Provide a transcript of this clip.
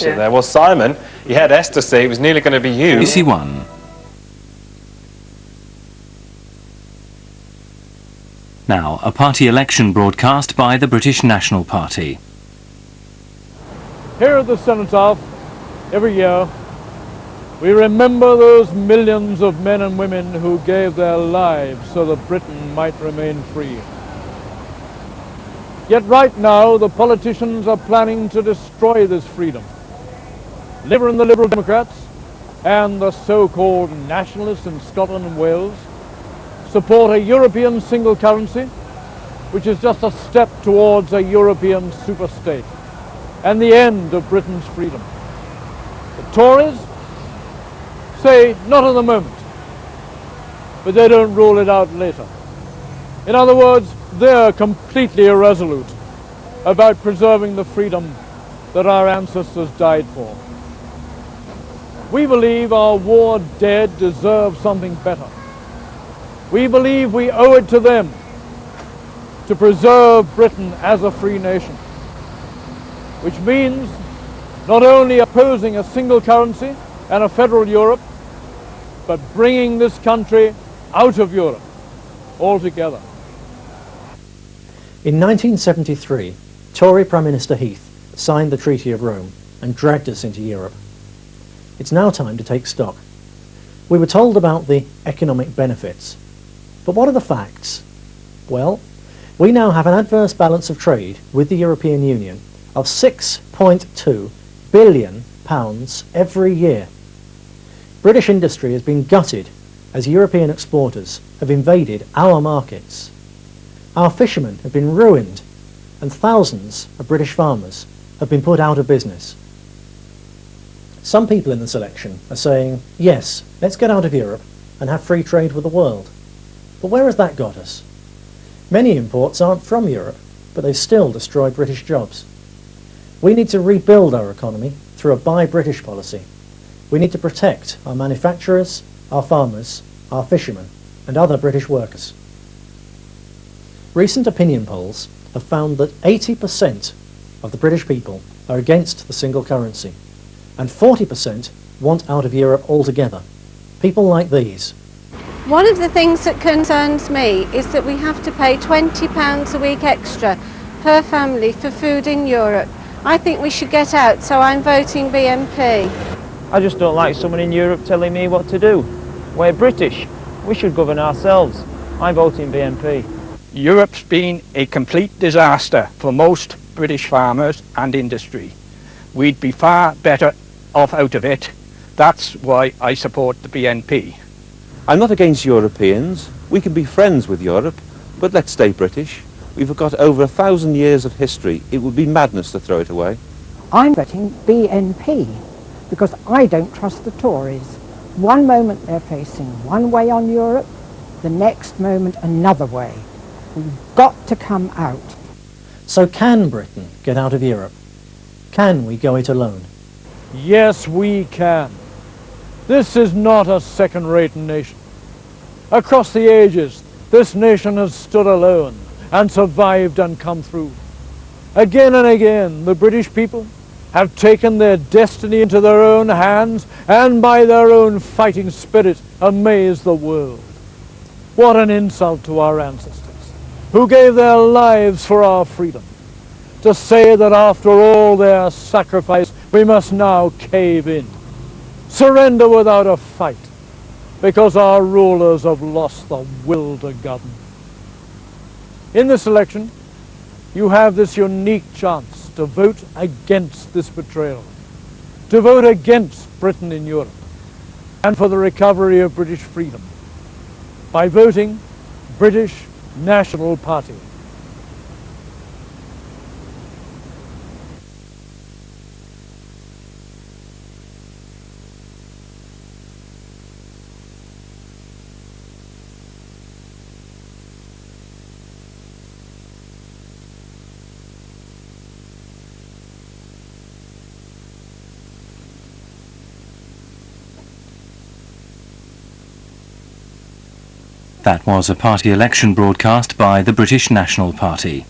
Yeah. There. Well, Simon, he had Esther say it was nearly going to be you. BBC1. Now, a party election broadcast by the British National Party. Here at the Cenotaph, every year, we remember those millions of men and women who gave their lives so that Britain might remain free. Yet right now, the politicians are planning to destroy this freedom. Labour and the Liberal Democrats and the so-called nationalists in Scotland and Wales support a European single currency, which is just a step towards a European superstate and the end of Britain's freedom. The Tories say not at the moment, but they don't rule it out later. In other words, they're completely irresolute about preserving the freedom that our ancestors died for. We believe our war dead deserve something better. We believe we owe it to them to preserve Britain as a free nation, which means not only opposing a single currency and a federal Europe, but bringing this country out of Europe altogether. In 1973, Tory Prime Minister Heath signed the Treaty of Rome and dragged us into Europe. It's now time to take stock. We were told about the economic benefits, but what are the facts? Well, we now have an adverse balance of trade with the European Union of £6.2 billion every year. British industry has been gutted as European exporters have invaded our markets. Our fishermen have been ruined, and thousands of British farmers have been put out of business. Some people in this election are saying, yes, let's get out of Europe and have free trade with the world. But where has that got us? Many imports aren't from Europe, but they still destroy British jobs. We need to rebuild our economy through a Buy British policy. We need to protect our manufacturers, our farmers, our fishermen, and other British workers. Recent opinion polls have found that 80% of the British people are against the single currency, and 40% want out of Europe altogether. People like these. One of the things that concerns me is that we have to pay £20 a week extra per family for food in Europe. I think we should get out, so I'm voting BNP. I just don't like someone in Europe telling me what to do. We're British. We should govern ourselves. I'm voting BNP. Europe's been a complete disaster for most British farmers and industry. We'd be far better off out of it. That's why I support the BNP. I'm not against Europeans. We can be friends with Europe, but let's stay British. We've got over 1,000 years of history. It would be madness to throw it away. I'm voting BNP because I don't trust the Tories. One moment they're facing one way on Europe, the next moment another way. We've got to come out. So can Britain get out of Europe? Can we go it alone? Yes, we can. This is not a second-rate nation. Across the ages, this nation has stood alone and survived and come through. Again and again, the British people have taken their destiny into their own hands and by their own fighting spirit amazed the world. What an insult to our ancestors, who gave their lives for our freedom, to say that after all their sacrifice, we must now cave in, surrender without a fight, because our rulers have lost the will to govern. In this election, you have this unique chance to vote against this betrayal, to vote against Britain in Europe, and for the recovery of British freedom, by voting British National Party. That was a party election broadcast by the British National Party.